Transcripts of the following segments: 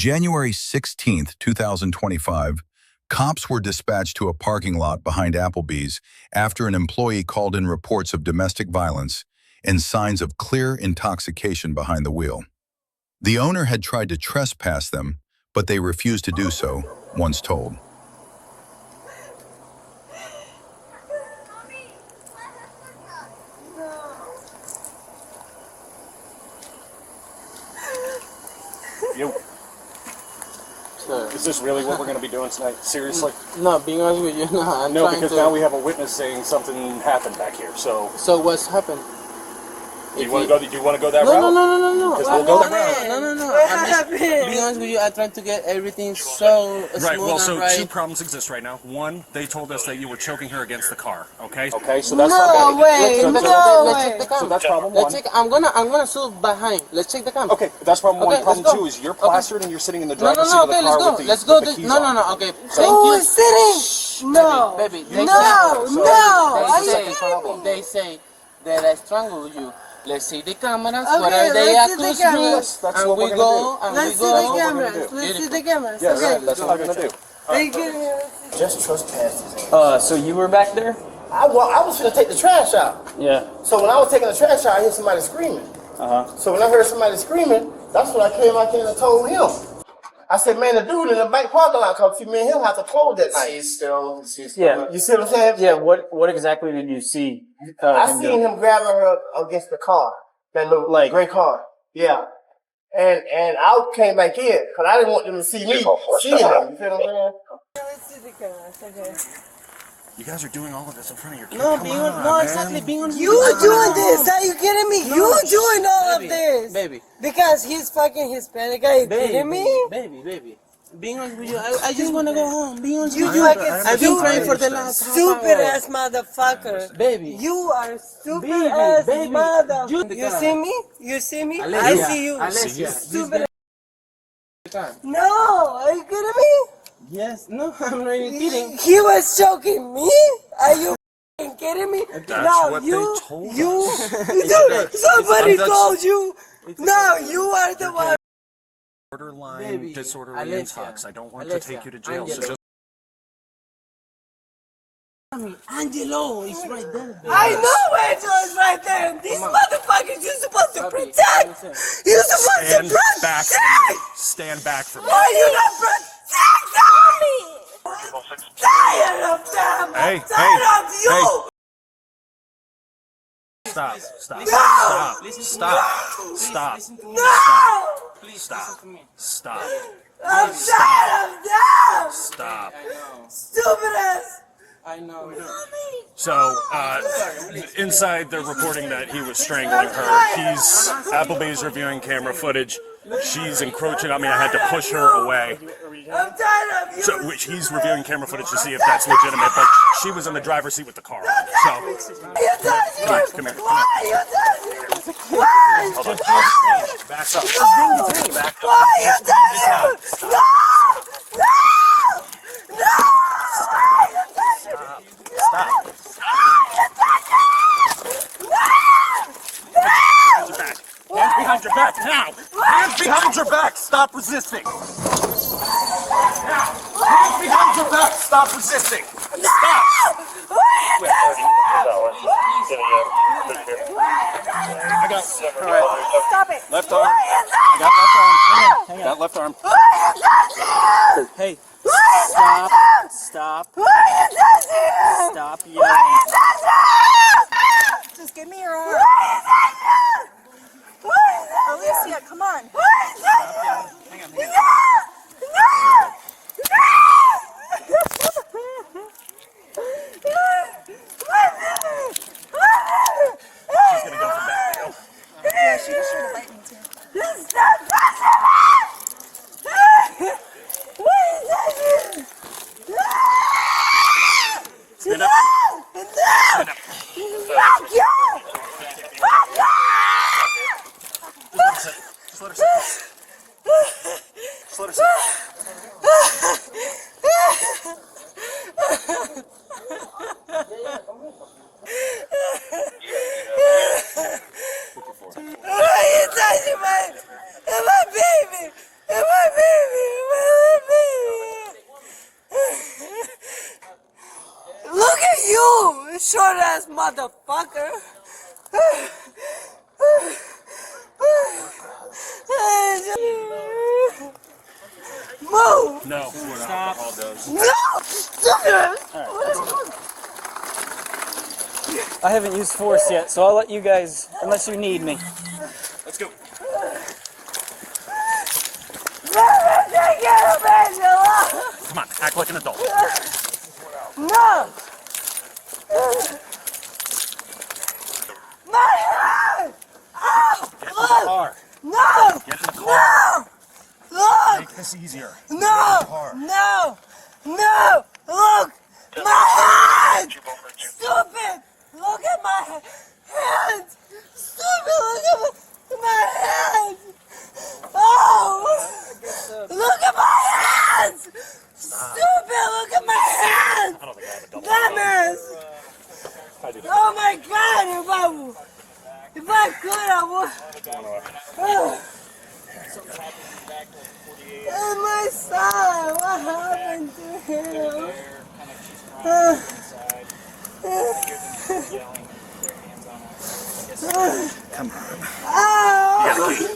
January 16, 2025, cops were dispatched to a parking lot behind Applebee's after an employee called in reports of domestic violence and signs of clear intoxication behind the wheel. The owner had tried to trespass them, but they refused to do so, once told. You. Is this really what we're going to be doing tonight? Seriously? No, being honest with you, no. No, because now we have a witness saying something happened back here. So what's happened? Do you want to go that route? No. Because we'll go that route. No. What happened? Being honest with you, I tried to get everything so smooth. Right, well, so right. two problems exist right now. One, they told us that you were choking her against the car, okay? Okay, so that's no way. Let's check the camera. So that's problem one. I'm gonna shoot behind. Let's check the camera. Okay, that's problem one. Problem two is you're plastered and you're sitting in the driver's seat of the car with the keys on. No. Okay. Who is sitting? No. Baby. They say that I strangled you. Let's see the cameras. Okay, Whatever they let's see accuse the cameras. me, That's and what we we're go. gonna do. Let's see the cameras. Let's see the cameras. Yes, Okay. that's what we're going to do. Thank you. Just trespassing. So you were back there? I was gonna take the trash out. Yeah. So when I was taking the trash out, I heard somebody screaming. So when I heard somebody screaming, that's when I came out here and told him. I said, man, the dude in the bank parking lot, cause me and him have to close that night. He's still. Yeah. You see what I'm saying? Yeah. What exactly did you see? I seen him grabbing her against the car, that little gray car. Yeah. And I came back in because I didn't want them to see me seeing them. You feel what I'm saying? Let's see the cameras. Okay. You guys are doing all of this in front of your kid. Exactly. Being on. You doing this? Are you kidding me? You doing all of this? Baby. Because he's fucking Hispanic. Are you kidding me? Baby. Being honest with you, I just want to go home. Being honest You with you, I've been trying for the last stupid ass motherfucker. Baby. You are stupid ass mother. You see me? You see me? Alessia. I see you. Alessia. Stupid. No, are you kidding me? Yes. No, I'm not even kidding. He was choking me? Are you f***ing kidding me? That's no, what you, they told you, us. somebody told you. No, you are the one. Borderline disorderly intox. I don't want to take you to jail. So just Angelo is right there, baby. I know Angelo is right there. These motherfuckers you're supposed to protect. You're supposed to protect. Stand back from me. Why are you not protecting me? Tired of them. Hey, tired of you. Stop. No. Stop. No. Please stop. Stop. I'm tired of them. Stop. Stupid ass. I know. So, inside they're reporting that he was strangling her. Applebee's reviewing camera footage. She's encroaching on me. I had to push her away. I'm tired of you. So, which he's reviewing camera footage to see if that's legitimate, but she was in the driver's seat with the car. So, come here. Why are you touching? Why? Hold on. Back up. Why are you touching? No! Why are you touching? Stop. Hands behind your back now! Hands behind your back! Stop resisting! Now! Hands behind your back! Stop resisting! Stop! I got. Stop it! Left arm. I got left arm. Hang on. Got left arm. Hey. Stop. Stop yelling. Just give me your arm. Alessia, come on. Hang on. She's gonna go from back now. Yeah, she was trying to bite me too. Stop touching me! What is that? Stand up. No! Fuck you! Fuck you! Just let her sit. Just let her sit. Why are you touching my baby? My baby! short ass motherfucker. Move! No, stop. No! I haven't used force yet, so I'll let you guys, unless you need me. Let's go. Come on, act like an adult. No! My hand! Oh! Get in the car. No! Get in the car. No! Look! Make this easier. No! No! No! Look! My hand! Stupid! Look at my hands! Stupid! Look at my hands! Oh! Look at my hands! Stupid! Look at my hands! I don't think I have a double. Dumbass! Oh my God! If I could, I would. Oh, my son! What happened to him? Come on. Oh! You got a key.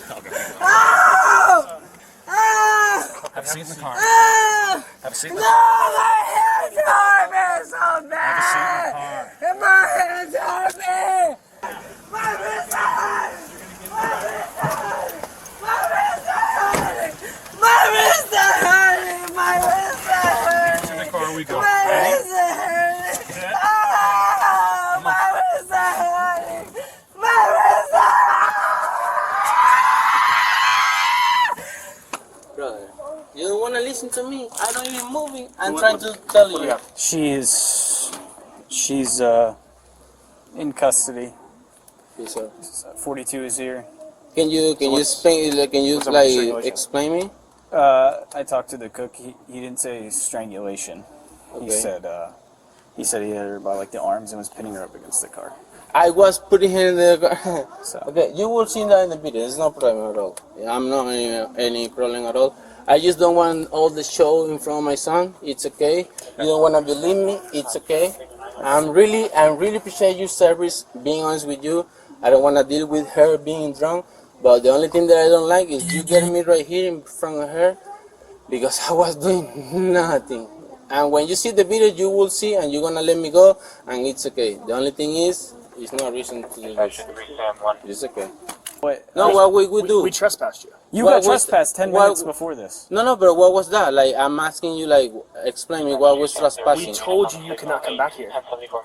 Oh! Oh! Have a seat in the car. Oh! Have a seat in No, the car. my hands hurt me so bad! Have a seat in the car. And my hands hurt me! My wrists are hurting! My wrists are hurting! My wrists are hurting! My wrists are hurting! My wrists are hurting! In the car we go. My Ready? wrists are hurting! Oh, my wrists are hurting! My wrists are hurting! Brother, you don't want to listen to me. I don't even moving. I'm trying to tell you. She's in custody. Yes, sir. 42 is here. Can you explain? Like, can you what's up with like strangulation? explain me? I talked to the cook. He didn't say strangulation. Okay. He said he had her by like the arms and was pinning her up against the car. I was putting her in the. So Okay, you will see that in the video. It's no problem at all. I'm not any problem at all. I just don't want all the show in front of my son. It's okay. You don't want to believe me. It's okay. I really appreciate your service. Being honest with you, I don't want to deal with her being drunk. But the only thing that I don't like is you getting me right here in front of her, because I was doing nothing. And when you see the video, you will see, and you're gonna let me go, and it's okay. The only thing is, it's no reason to do this. It's okay. what? No, what we do? We trespassed you. You what got was- trespassed 10 what- minutes before this. No, but what was that? Like, I'm asking you, like, explain me what was We trespassing. told you you cannot come back here.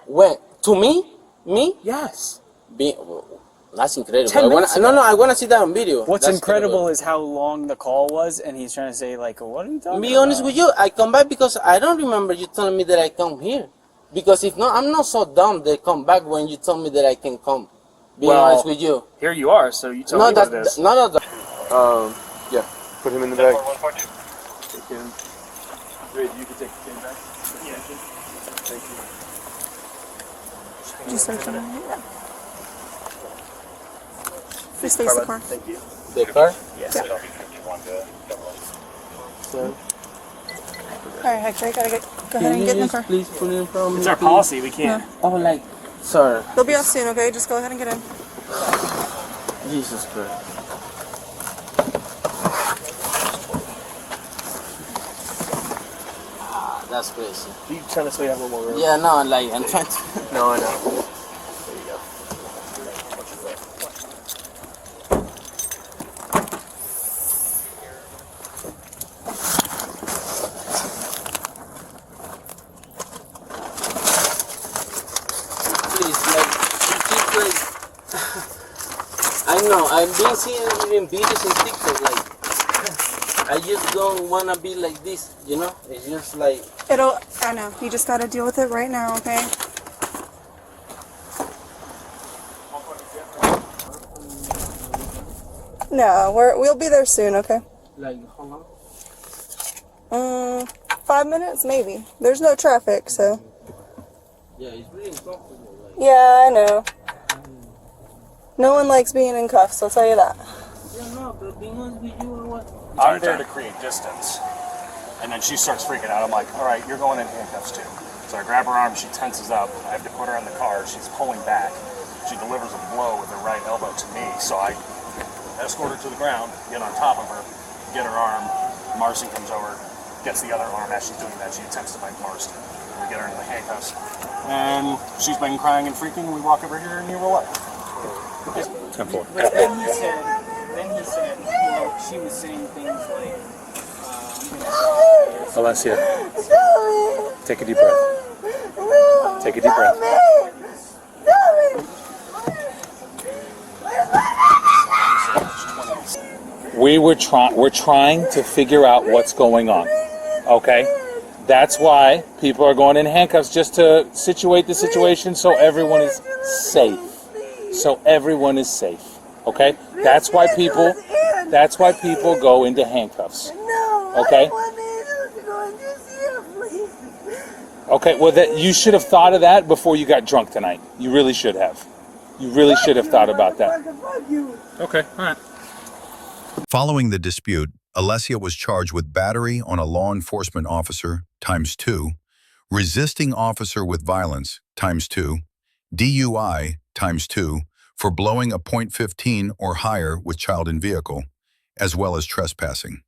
When? To me? Me? Yes. That's incredible. 10 minutes ago. I wanna see that on video. What's That's incredible is how long the call was, and he's trying to say like, what are you talking Be about? honest with you, I come back because I don't remember you telling me that I come here. Because if not, I'm not so dumb that come back when you told me that I can come. Be Well, honest with you. Here you are, so you tell No, me what it is. that. Yeah. Put him in the bag. Take him. Wait, you can take the kid back. Yeah. Thank you. Just search on it. Yeah. Just face the car. Thank you. The car? Yes. So, Alright, Hector, I gotta go ahead and get in the car. please put it in front of me. It's our please? policy. We can't. Oh, like, sorry. They'll be out soon, okay? Just go ahead and get in. Jesus Christ. That's crazy. You trying to say you have one more room? Yeah, no, like, I'm trying to. No, I know. There you go. Please, like, you keep, like. I know, I've been seeing even videos in TikTok, like. I just don't wanna be like this, you know? It's just like. I know. You just gotta deal with it right now, okay? No, we'll be there soon, okay? Like, how long? 5 minutes, maybe. There's no traffic, so. Yeah, it's really uncomfortable. Like. Yeah, I know. No one likes being in cuffs, I'll tell you that. Yeah, no, but being honest with you or what? I'm there to create distance. And then she starts freaking out. I'm like, all right, you're going in handcuffs too. So I grab her arm, she tenses up. I have to put her in the car. She's pulling back. She delivers a blow with her right elbow to me. So I escort her to the ground, get on top of her, get her arm. Marcy comes over, gets the other arm. As she's doing that, she attempts to bite Marston. We get her into the handcuffs. And she's been crying and freaking. We walk over here and you roll up. 10-4. But then he said, you know, she was saying things like, Alessia, take a deep breath. Take a deep breath. We're trying to figure out what's going on. Okay? That's why people are going in handcuffs, just to situate the situation so everyone is safe. So everyone is safe. Okay? That's why people go into handcuffs. Okay? Okay, well, you should have thought of that before you got drunk tonight. You really should have. You really should have thought about that. Okay, all right. Following the dispute, Alessia was charged with battery on a law enforcement officer ×2, resisting officer with violence ×2, DUI ×2 for blowing a .15 or higher with child in vehicle, as well as trespassing.